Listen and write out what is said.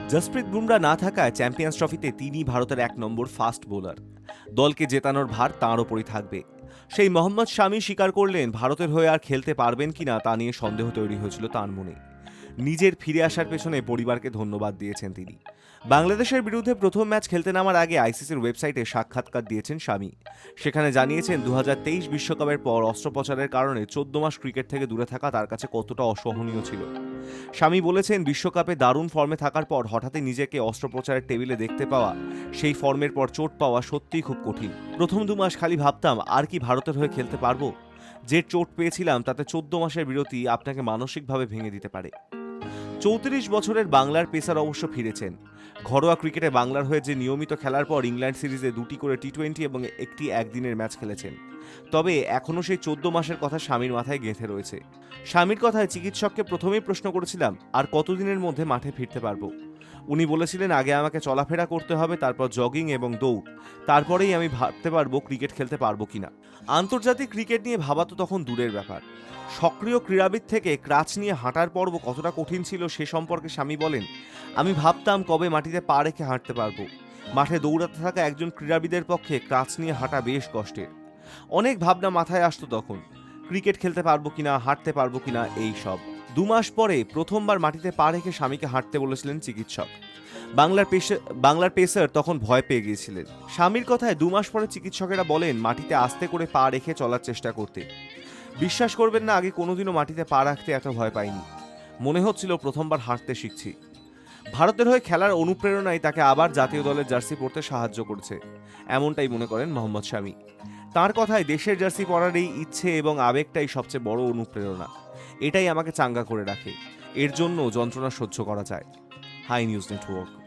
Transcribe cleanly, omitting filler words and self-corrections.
জসপ্রীত বুমরা না থাকায় চ্যাম্পিয়ন্স ট্রফিতে তিনি ভারতের ১ নম্বর ফাস্ট বোলার। দলকে জেতানোর ভার তাঁর ওপরই থাকবে। সেই মোহাম্মদ শামি স্বীকার করলেন ভারতের হয়ে আর খেলতে পারবেন কিনা তা নিয়ে সন্দেহ তৈরি হয়েছিল তাঁর মনে। নিজের ফিরে আসার পেছনে পরিবারকে ধন্যবাদ দিয়েছেন তিনি। বাংলাদেশের বিরুদ্ধে প্রথম ম্যাচ খেলতে নামার আগে আইসিসির ওয়েবসাইটে সাক্ষাৎকার দিয়েছেন শামি। সেখানে জানিয়েছেন ২০২৩ বিশ্বকাপের পর অস্ত্রোপচারের কারণে ১৪ মাস ক্রিকেট থেকে দূরে থাকা তার কাছে কতটা অসহনীয় ছিল। শামি বলেছেন, বিশ্বকাপে দারুণ ফর্মে থাকার পর হঠাৎই নিজেকে অস্ত্রোপচারের টেবিলে দেখতে পাওয়া, সেই ফর্মের পর চোট পাওয়া সত্যিই খুব কঠিন। প্রথম ২ মাস খালি ভাবতাম আর কি ভারতের হয়ে খেলতে পারবো। যে চোট পেয়েছিলাম তাতে ১৪ মাসের বিরতি আপনাকে মানসিকভাবে ভেঙে দিতে পারে। ৩৪ বছরের বাংলার পেসার অবশ্য ফিরেছেন। ঘরোয়া ক্রিকেটে বাংলার হয়ে যে নিয়মিত খেলার পর ইংল্যান্ড সিরিজে ২টি করে টি-২০ এবং একটি একদিনের ম্যাচ খেলেছেন। তবে এখনও সেই ১৪ মাসের কথা স্বামীর মাথায় গেঁথে রয়েছে। স্বামীর কথায় চিকিৎসককে প্রথমেই প্রশ্ন করেছিলাম, আর কতদিনের মধ্যে মাঠে ফিরতে পারবো। উনি বলেছিলেন, আগে আমাকে চলাফেরা করতে হবে, তারপর জগিং এবং দৌড়, তারপরেই আমি ভাবতে পারবো ক্রিকেট খেলতে পারবো কিনা। আন্তর্জাতিক ক্রিকেট নিয়ে ভাবা তো তখন দূরের ব্যাপার। সক্রিয় ক্রীড়াবিদ থেকে ক্রাচ নিয়ে হাঁটার পর্ব কতটা কঠিন ছিল সে সম্পর্কে স্বামী বলেন, আমি ভাবতাম কবে মাটিতে পা রেখে হাঁটতে পারবো। মাঠে দৌড়াতে থাকা একজন ক্রীড়াবিদের পক্ষে ক্রাচ নিয়ে হাঁটা বেশ কষ্টের। অনেক ভাবনা মাথায় আসতো তখন, ক্রিকেট খেলতে পারবো কিনা, হাঁটতে পারবো কিনা, এই সব। ২ মাস পরে প্রথমবার মাটিতে পা রেখে স্বামীকে হাঁটতে বলেছিলেন চিকিৎসক। বাংলার পেসার তখন ভয় পেয়ে গিয়েছিলেন। স্বামীর কথায় ২ মাস পরে চিকিৎসকেরা বলেন মাটিতে আস্তে করে পা রেখে চলার চেষ্টা করতে। বিশ্বাস করবেন না, আগে কোনোদিনও মাটিতে পা রাখতে এত ভয় পাইনি। মনে হচ্ছিল প্রথমবার হাঁটতে শিখছি। ভারতের হয়ে খেলার অনুপ্রেরণাই তাকে আবার জাতীয় দলের জার্সি পরতে সাহায্য করেছে, এমনটাই মনে করেন মোহাম্মদ শামি। তাঁর কথায় দেশের জার্সি পরার এই ইচ্ছে এবং আবেগটাই সবচেয়ে বড় অনুপ্রেরণা। এটাই আমাকে চাঙ্গা করে রাখে। এর জন্য যন্ত্রণা সহ্য করা যায়। Hi news network.